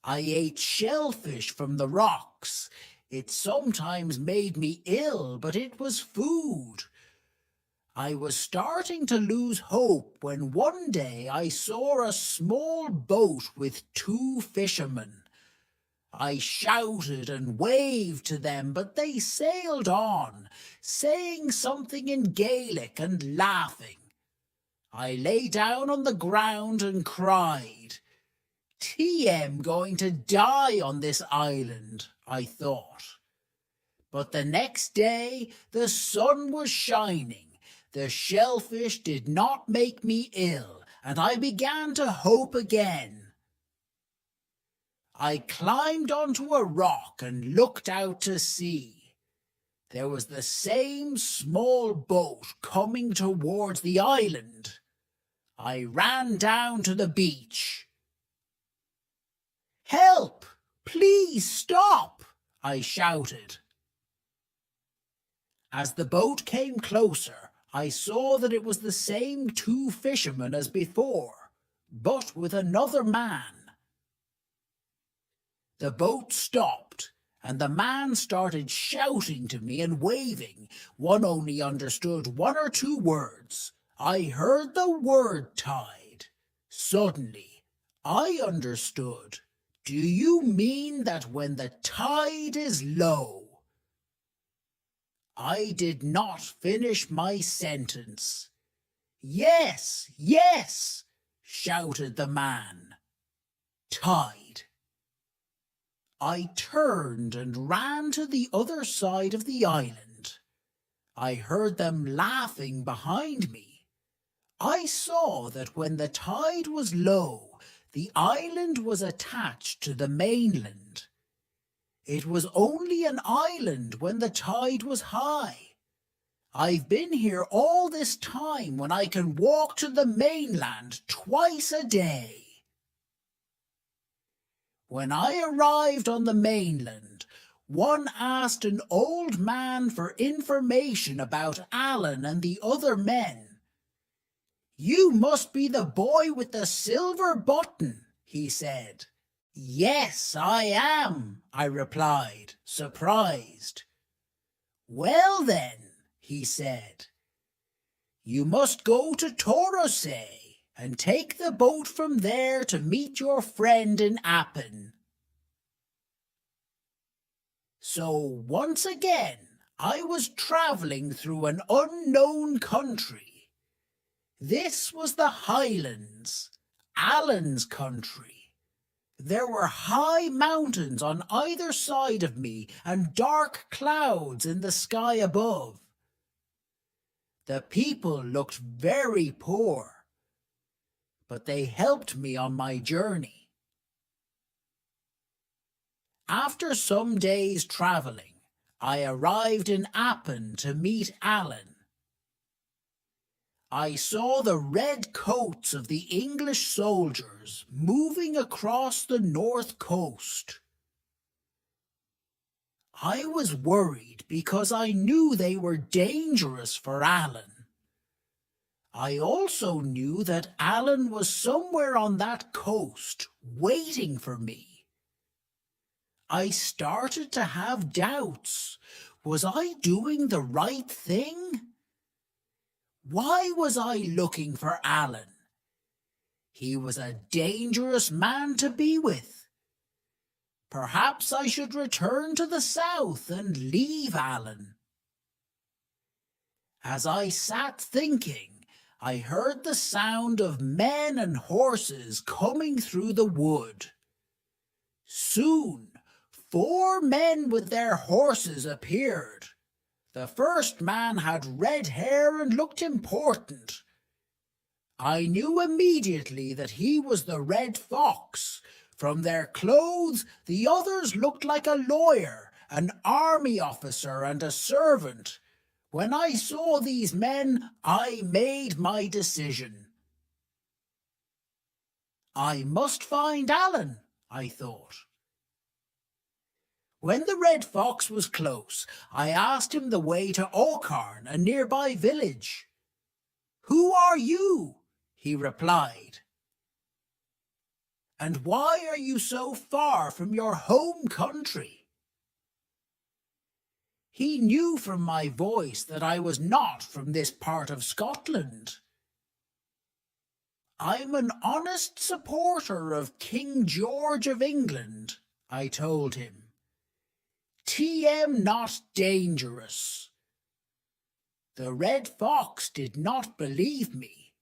I ate shellfish from the rocks. It sometimes made me ill, but it was food. I was starting to lose hope when one day I saw a small boat with 2 fishermen. I shouted and waved to them, but they sailed on, saying something in Gaelic and laughing. I lay down on the ground and cried. TM going to die on this island, I thought. But the next day the sun was shining. The shellfish did not make me ill, and I began to hope again. I climbed onto a rock and looked out to sea. There was the same small boat coming towards the island. I ran down to the beach. "Help! Please stop!" I shouted. As the boat came closer, I saw that it was the same 2 fishermen as before, but with another man. The boat stopped, and the man started shouting to me and waving. One only understood 1 or 2 words. I heard the word tide. Suddenly, I understood. Do you mean that when the tide is low? I did not finish my sentence. "Yes, yes," shouted the man. Tide. I turned and ran to the other side of the island. I heard them laughing behind me. I saw that when the tide was low, the island was attached to the mainland. It was only an island when the tide was high. I've been here all this time when I can walk to the mainland twice a day. When I arrived on the mainland, one asked an old man for information about Alan and the other men. "You must be the boy with the silver button," he said. "Yes, I am," I replied, surprised. "Well then," he said, "you must go to Torosay and take the boat from there to meet your friend in Appin." So once again, I was travelling through an unknown country. This was the Highlands, Alan's country. There were high mountains on either side of me and dark clouds in the sky above. The people looked very poor, but they helped me on my journey. After some days travelling, I arrived in Appin to meet Alan. I saw the red coats of the English soldiers moving across the north coast. I was worried because I knew they were dangerous for Alan. I also knew that Alan was somewhere on that coast waiting for me. I started to have doubts. Was I doing the right thing? Why was I looking for Alan? He was a dangerous man to be with. Perhaps I should return to the south and leave Alan. As I sat thinking, I heard the sound of men and horses coming through the wood. Soon, 4 men with their horses appeared. The first man had red hair and looked important. I knew immediately that he was the Red Fox. From their clothes, the others looked like a lawyer, an army officer, and a servant. When I saw these men, I made my decision. I must find Alan, I thought. When the Red Fox was close, I asked him the way to Okarn, a nearby village. "Who are you?" he replied. "And why are you so far from your home country?" He knew from my voice that I was not from this part of Scotland. "I'm an honest supporter of King George of England," I told him. "TM not dangerous." The Red Fox did not believe me.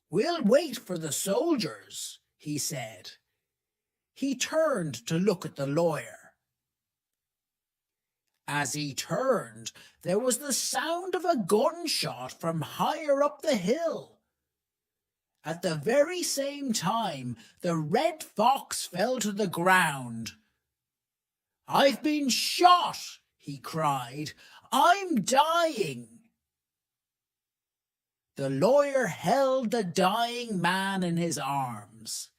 "We'll wait for the soldiers," he said. He turned to look at the lawyer. As he turned, there was the sound of a gunshot from higher up the hill. At the very same time, the Red Fox fell to the ground. "I've been shot," he cried. "I'm dying." The lawyer held the dying man in his arms.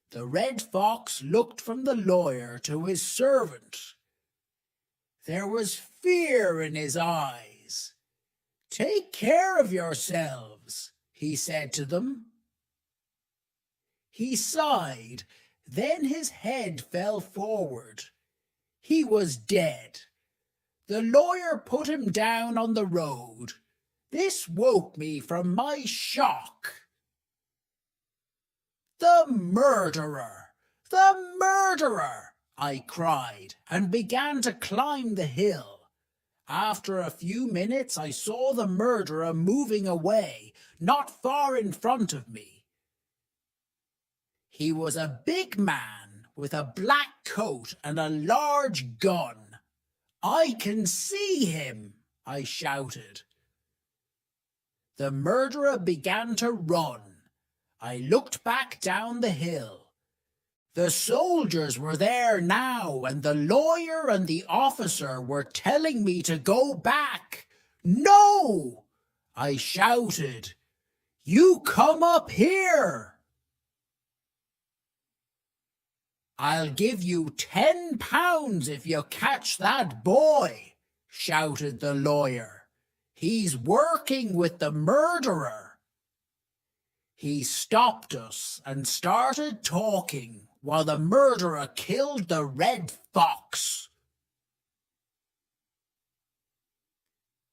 The Red Fox looked from the lawyer to his servant. There was fear in his eyes. "Take care of yourselves," he said to them. He sighed, then his head fell forward. He was dead. The lawyer put him down on the road. This woke me from my shock. "The murderer! The murderer!" I cried, and began to climb the hill. After a few minutes I saw the murderer moving away, not far in front of me. He was a big man with a black coat and a large gun. "I can see him," I shouted. The murderer began to run. I looked back down the hill. The soldiers were there now, and the lawyer and the officer were telling me to go back. "No!" I shouted. "You come up here!" "I'll give you £10 if you catch that boy," shouted the lawyer. He's working with the murderer. He stopped us and started talking while the murderer killed the red fox.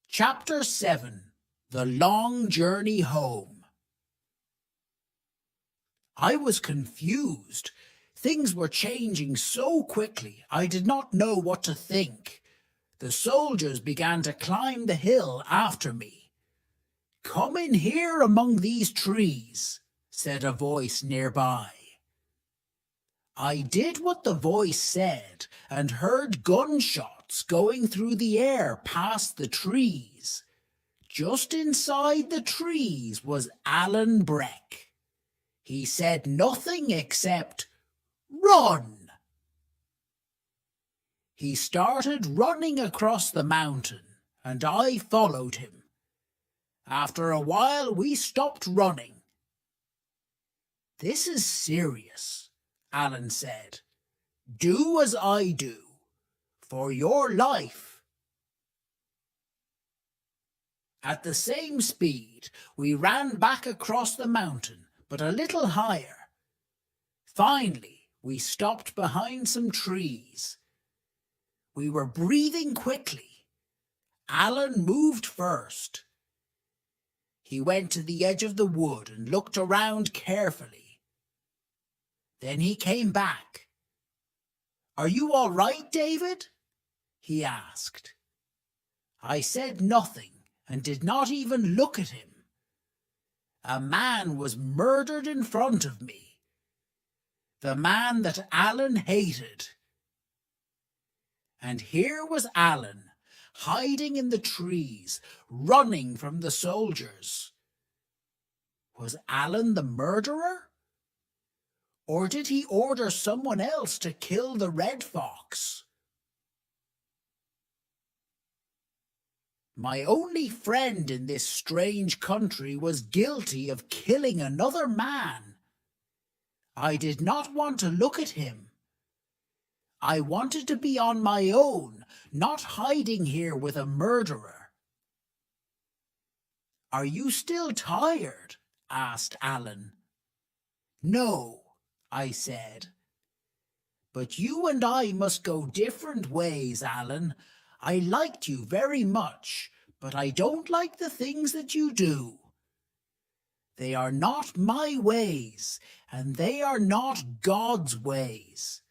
Chapter 7. The Long Journey Home. I was confused. Things were changing so quickly, I did not know what to think. The soldiers began to climb the hill after me. "Come in here among these trees," said a voice nearby. I did what the voice said and heard gunshots going through the air past the trees. Just inside the trees was Alan Breck. He said nothing except, "Run!" He started running across the mountain, and I followed him. After a while, we stopped running. "This is serious," Alan said. "Do as I do, for your life." At the same speed, we ran back across the mountain, but a little higher. Finally, we stopped behind some trees. We were breathing quickly. Alan moved first. He went to the edge of the wood and looked around carefully. Then he came back. "Are you all right, David?" he asked. I said nothing and did not even look at him. A man was murdered in front of me. The man that Alan hated. And here was Alan, hiding in the trees, running from the soldiers. Was Alan the murderer? Or did he order someone else to kill the red fox? My only friend in this strange country was guilty of killing another man. I did not want to look at him. I wanted to be on my own, not hiding here with a murderer. "Are you still tired?" asked Alan. "No," I said. "But you and I must go different ways, Alan. I liked you very much, but I don't like the things that you do. They are not my ways, and they are not God's ways.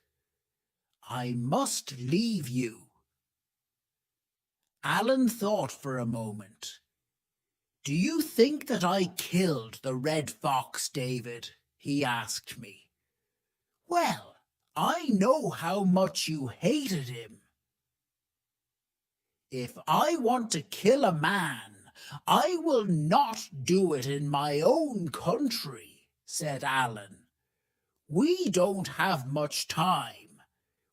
I must leave you." Alan thought for a moment. "Do you think that I killed the red fox, David?" he asked me. "Well, I know how much you hated him." "If I want to kill a man, I will not do it in my own country," said Alan. "We don't have much time.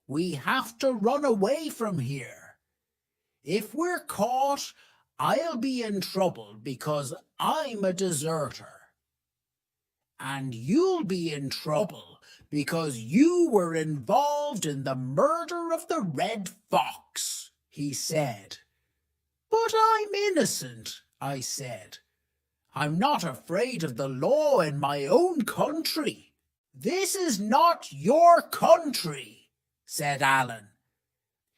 We have to run away from here. If we're caught, I'll be in trouble because I'm a deserter. And you'll be in trouble because you were involved in the murder of the red fox," he said. "But I'm innocent," I said. "I'm not afraid of the law in my own country." "This is not your country," said Alan.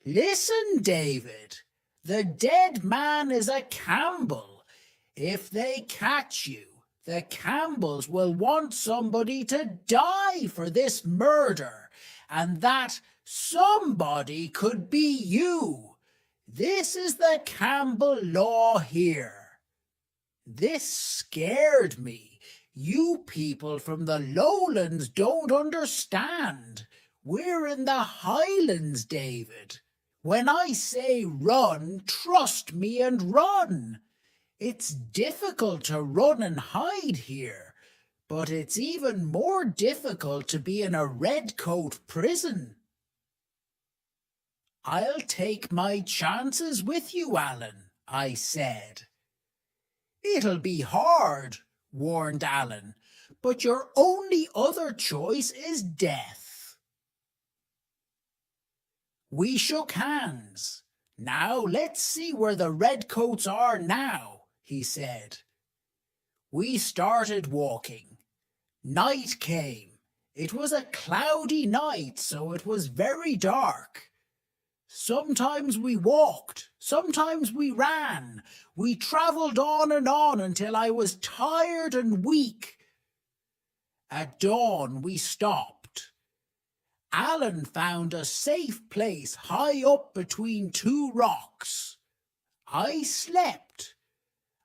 "Listen, David, the dead man is a Campbell. If they catch you, the Campbells will want somebody to die for this murder, and that somebody could be you. This is the Campbell law here." This scared me. You people from the lowlands don't understand. We're in the Highlands, David. When I say run, trust me and run. It's difficult to run and hide here, but it's even more difficult to be in a redcoat prison. "I'll take my chances with you, Alan," I said. "It'll be hard," warned Alan, "but your only other choice is death." We shook hands. Now let's see where the redcoats are now, he said. We started walking. Night came. It was a cloudy night, so it was very dark. Sometimes we walked, sometimes we ran. We travelled on and on until I was tired and weak. At dawn we stopped. Alan found a safe place high up between two rocks. I slept.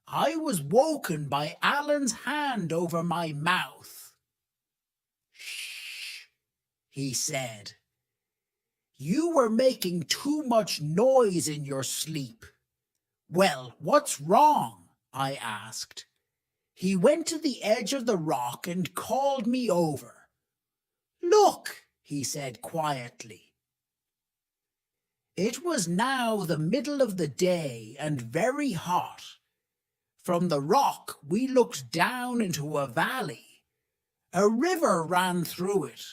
I was woken by Alan's hand over my mouth. "Shh," he said. "You were making too much noise in your sleep." "Well, what's wrong?" I asked. He went to the edge of the rock and called me over. "Look," he said quietly. It was now the middle of the day and very hot. From the rock we looked down into a valley. A river ran through it.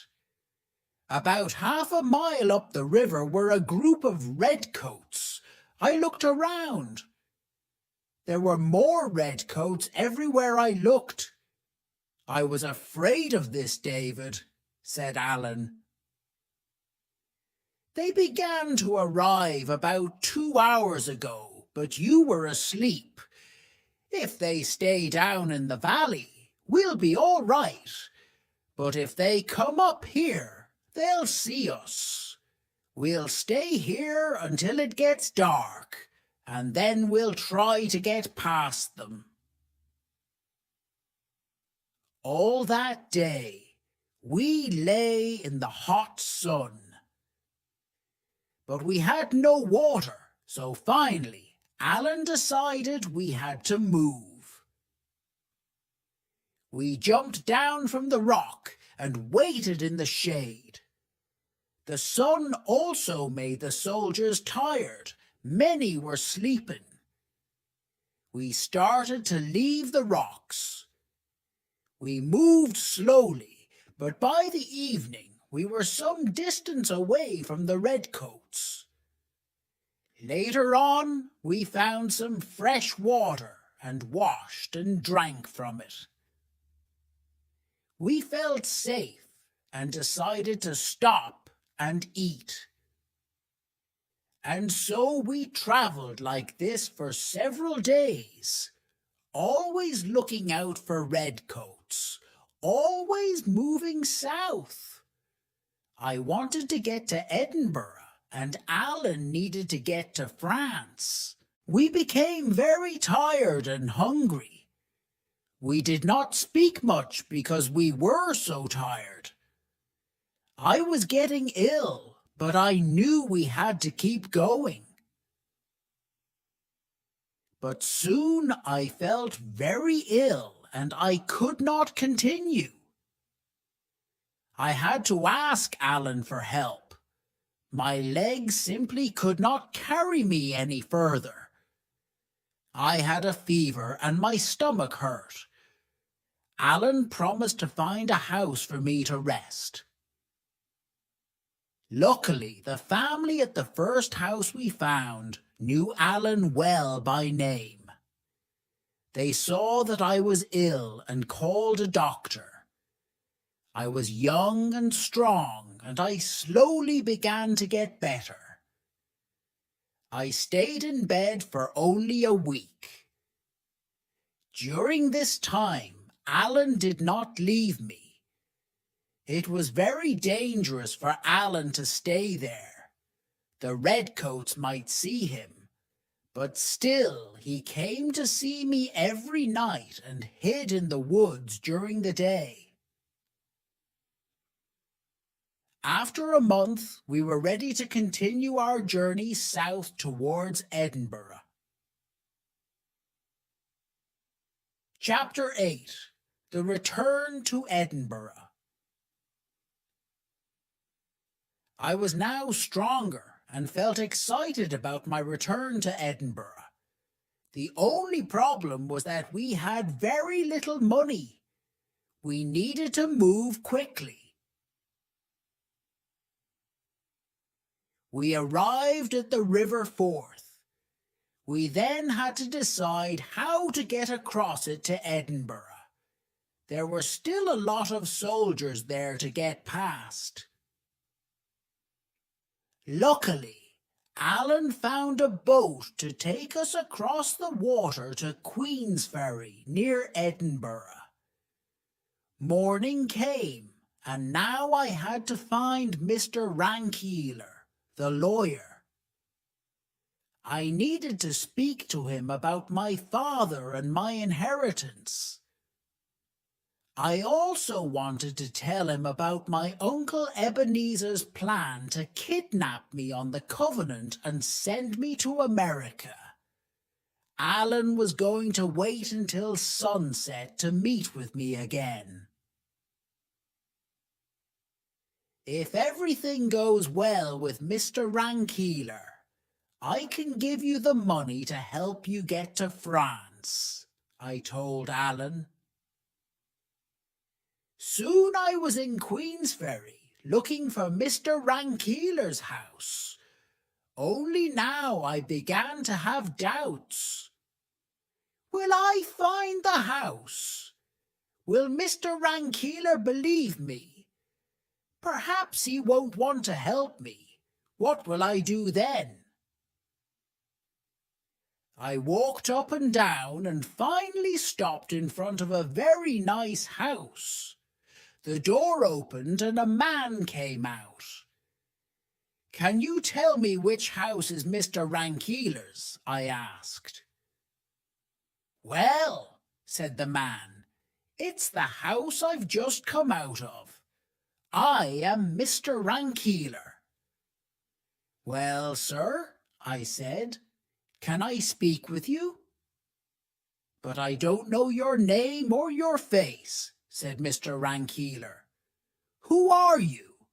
About half a mile up the river were a group of redcoats. I looked around. There were more redcoats everywhere I looked. "I was afraid of this, David," said Alan. "They began to arrive about 2 hours ago, but you were asleep. If they stay down in the valley, we'll be all right. But if they come up here, they'll see us. We'll stay here until it gets dark, and then we'll try to get past them." All that day, we lay in the hot sun. But we had no water, so finally, Alan decided we had to move. We jumped down from the rock and waited in the shade. The sun also made the soldiers tired. Many were sleeping. We started to leave the rocks. We moved slowly, but by the evening we were some distance away from the redcoats. Later on, we found some fresh water and washed and drank from it. We felt safe and decided to stop and eat. And so we travelled like this for several days, always looking out for redcoats, always moving south. I wanted to get to Edinburgh, and Alan needed to get to France. We became very tired and hungry. We did not speak much because we were so tired. I was getting ill, but I knew we had to keep going. But soon I felt very ill, and I could not continue. I had to ask Alan for help. My legs simply could not carry me any further. I had a fever and my stomach hurt. Alan promised to find a house for me to rest. Luckily, the family at the first house we found knew Alan well by name. They saw that I was ill and called a doctor. I was young and strong, and I slowly began to get better. I stayed in bed for only a week. During this time, Alan did not leave me. It was very dangerous for Alan to stay there. The redcoats might see him, but still he came to see me every night and hid in the woods during the day. After a month, we were ready to continue our journey south towards Edinburgh. Chapter 8. The Return to Edinburgh. I was now stronger and felt excited about my return to Edinburgh. The only problem was that we had very little money. We needed to move quickly. We arrived at the River Forth. We then had to decide how to get across it to Edinburgh. There were still a lot of soldiers there to get past. Luckily, Alan found a boat to take us across the water to Queensferry near Edinburgh. Morning came, and now I had to find Mr. Rankeeler, the lawyer. I needed to speak to him about my father and my inheritance. I also wanted to tell him about my Uncle Ebenezer's plan to kidnap me on the Covenant and send me to America. Alan was going to wait until sunset to meet with me again. If everything goes well with Mr. Rankeeler, I can give you the money to help you get to France, I told Alan. Soon I was in Queensferry, looking for Mr. Rankeeler's house. Only now I began to have doubts. Will I find the house? Will Mr. Rankeeler believe me? Perhaps he won't want to help me. What will I do then? I walked up and down and finally stopped in front of a very nice house. The door opened and a man came out. "Can you tell me which house is Mr. Rankeeler's?" I asked. "Well," said the man, "it's the house I've just come out of. I am Mr. Rankeeler." "Well, sir," I said, "can I speak with you?" "But I don't know your name or your face," said Mr. Rankeeler. "Who are you?"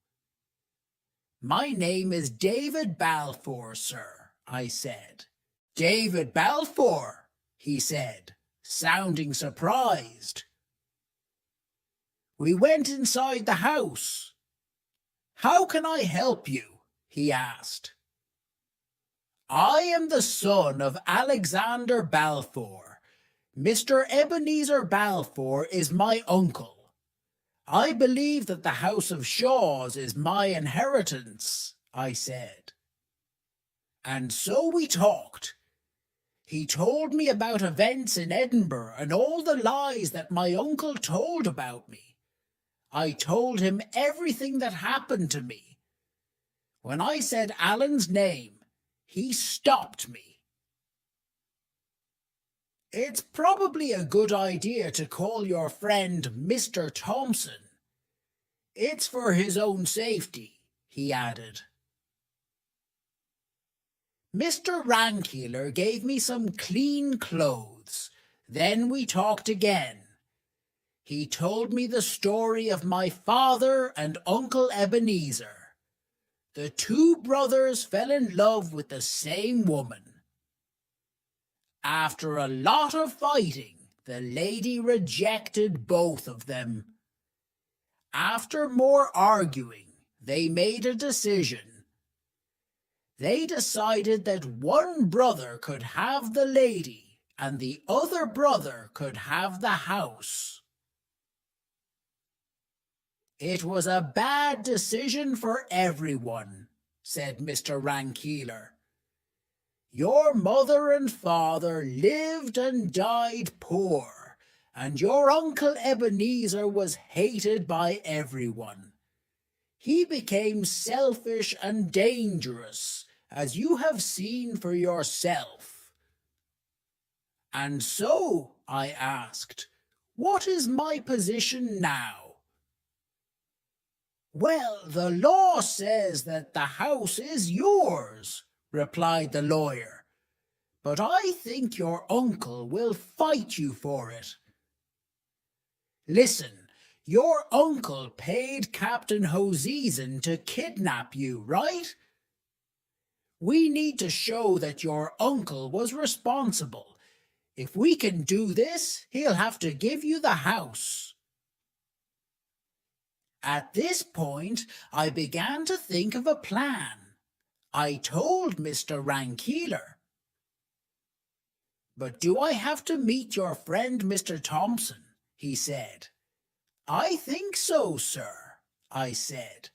"My name is David Balfour, sir," I said. "David Balfour," he said, sounding surprised. We went inside the house. "How can I help you?" he asked. "I am the son of Alexander Balfour. Mr. Ebenezer Balfour is my uncle. I believe that the house of Shaws is my inheritance," I said. And so we talked. He told me about events in Edinburgh and all the lies that my uncle told about me. I told him everything that happened to me. When I said Alan's name, he stopped me. "It's probably a good idea to call your friend Mr. Thompson. It's for his own safety," he added. Mr. Rankeeler gave me some clean clothes. Then we talked again. He told me the story of my father and Uncle Ebenezer. The two brothers fell in love with the same woman. After a lot of fighting, the lady rejected both of them. After more arguing, they made a decision. They decided that one brother could have the lady and the other brother could have the house. "It was a bad decision for everyone," said Mr. Rankeeler. "Your mother and father lived and died poor, and your Uncle Ebenezer was hated by everyone. He became selfish and dangerous, as you have seen for yourself." "And so," I asked, "what is my position now?" "Well, the law says that the house is yours," replied the lawyer, "but I think your uncle will fight you for it. Listen, your uncle paid Captain Hoseason to kidnap you, right? We need to show that your uncle was responsible. If we can do this, he'll have to give you the house." At this point, I began to think of a plan. I told Mr. Rankeeler. But do I have to meet your friend Mr. Thompson? He said. I think so, sir, I said.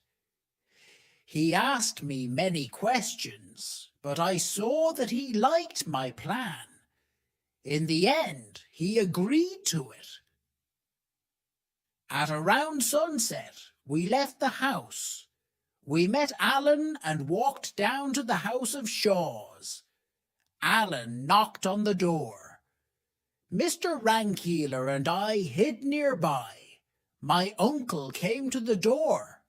He asked me many questions, but I saw that he liked my plan. In the end, he agreed to it. At around sunset, we left the house. We met Alan and walked down to the house of Shaw's. Alan knocked on the door. Mr. Rankeeler and I hid nearby. My uncle came to the door.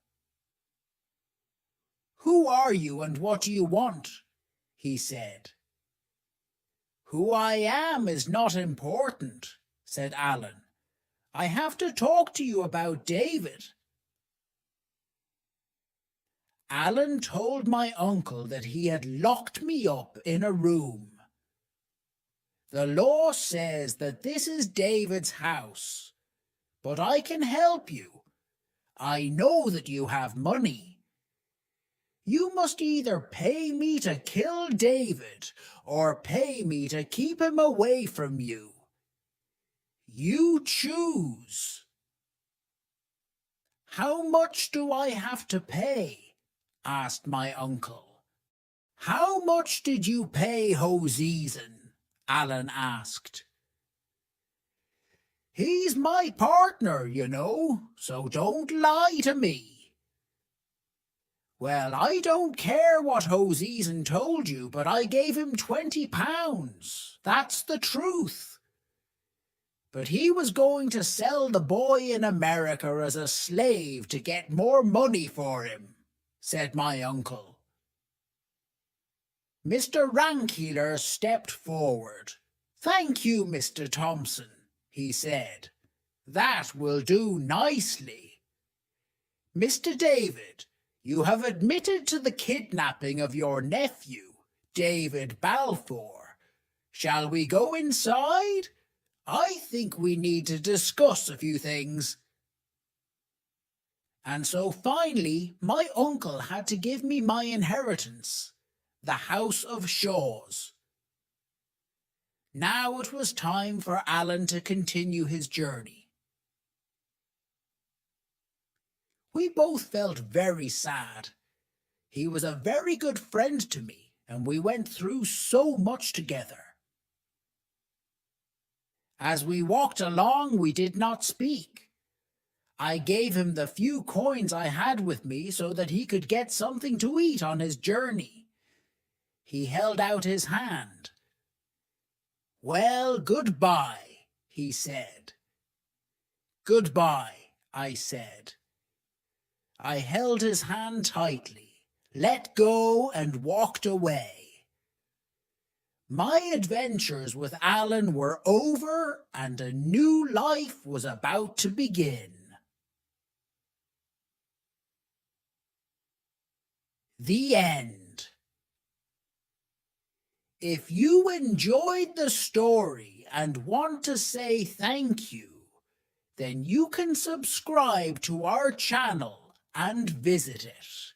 Who are you and what do you want? He said. Who I am is not important, said Alan. I have to talk to you about David. Alan told my uncle that he had locked me up in a room. The law says that this is David's house, but I can help you. I know that you have money. You must either pay me to kill David or pay me to keep him away from you. You choose. How much do I have to pay? Asked my uncle. How much did you pay Hoseason? Alan asked. He's my partner, you know, so don't lie to me. Well, I don't care what Hoseason told you, but I gave him £20. That's the truth. But he was going to sell the boy in America as a slave to get more money for him, said my uncle. Mr. Rankeeler stepped forward. Thank you, Mr. Thompson, he said. That will do nicely. Mr. David, you have admitted to the kidnapping of your nephew, David Balfour. Shall we go inside? I think we need to discuss a few things. And so finally, my uncle had to give me my inheritance, the house of Shaw's. Now it was time for Alan to continue his journey. We both felt very sad. He was a very good friend to me, and we went through so much together. As we walked along, we did not speak. I gave him the few coins I had with me so that he could get something to eat on his journey. He held out his hand. Well, goodbye, he said. Goodbye, I said. I held his hand tightly, let go, and walked away. My adventures with Alan were over, and a new life was about to begin. The end. If you enjoyed the story and want to say thank you, then you can subscribe to our channel and visit it.